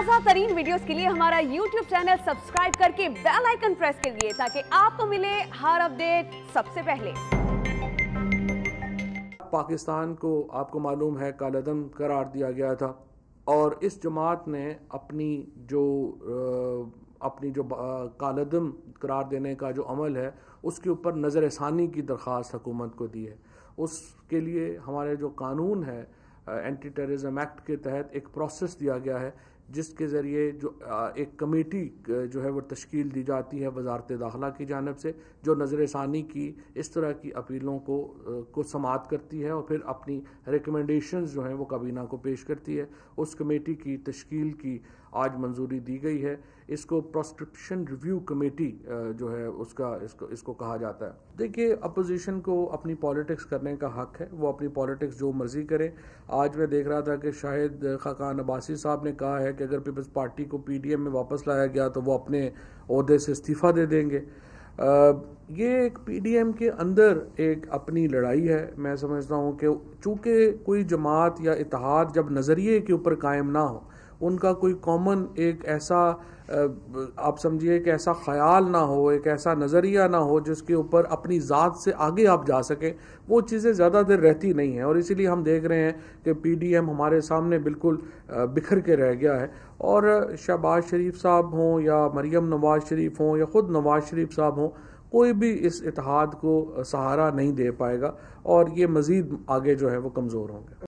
ताज़ा तरीन वीडियोस के लिए हमारा YouTube चैनल सब्सक्राइब करके बेल आइकन प्रेस करिए ताकि आपको मिले हर अपडेट सबसे पहले। पाकिस्तान को आपको मालूम है कालअदम करार दिया गया था और इस जमात ने अपनी जो कालअदम करार देने का जो अमल है उसके ऊपर नज़रसानी की दरख्वास्त हुकूमत को दी है। उसके लिए हमारे जो कानून है एंटी टेररिज्म एक्ट के तहत एक प्रोसेस दिया गया है जिसके ज़रिए जो एक कमेटी जो है वो तश्कील दी जाती है वजारत दाखिला की जानिब से, जो नज़रसानी की इस तरह की अपीलों को समाअत करती है और फिर अपनी रिकमेंडेशंस जो हैं वो काबीना को पेश करती है। उस कमेटी की तश्कील की आज मंजूरी दी गई है। इसको प्रोस्क्रिप्शन रिव्यू कमेटी जो है इसको कहा जाता है। देखिए, अपोजिशन को अपनी पॉलिटिक्स करने का हक है, वो अपनी पॉलिटिक्स जो मर्जी करे। आज मैं देख रहा था कि शाहिद खाकान अब्बासी साहब ने कहा है कि अगर पीपल्स पार्टी को पीडीएम में वापस लाया गया तो वो अपने ओहदे से इस्तीफ़ा दे देंगे। ये एक पीडीएम के अंदर एक अपनी लड़ाई है। मैं समझता हूँ कि चूँकि कोई जमात या इत्तेहाद जब नज़रिए के ऊपर कायम ना हो, उनका कोई कॉमन एक ऐसा आप समझिए कि ऐसा ख्याल ना हो, एक ऐसा नज़रिया ना हो जिसके ऊपर अपनी ज़ात से आगे आप जा सकें, वो चीज़ें ज़्यादा देर रहती नहीं हैं। और इसीलिए हम देख रहे हैं कि पीडीएम हमारे सामने बिल्कुल बिखर के रह गया है। और शहबाज शरीफ साहब हों या मरियम नवाज शरीफ हों या ख़ुद नवाज शरीफ साहब हों, कोई भी इस इत्तेहाद को सहारा नहीं दे पाएगा और ये मज़ीद आगे जो है वो कमज़ोर होंगे।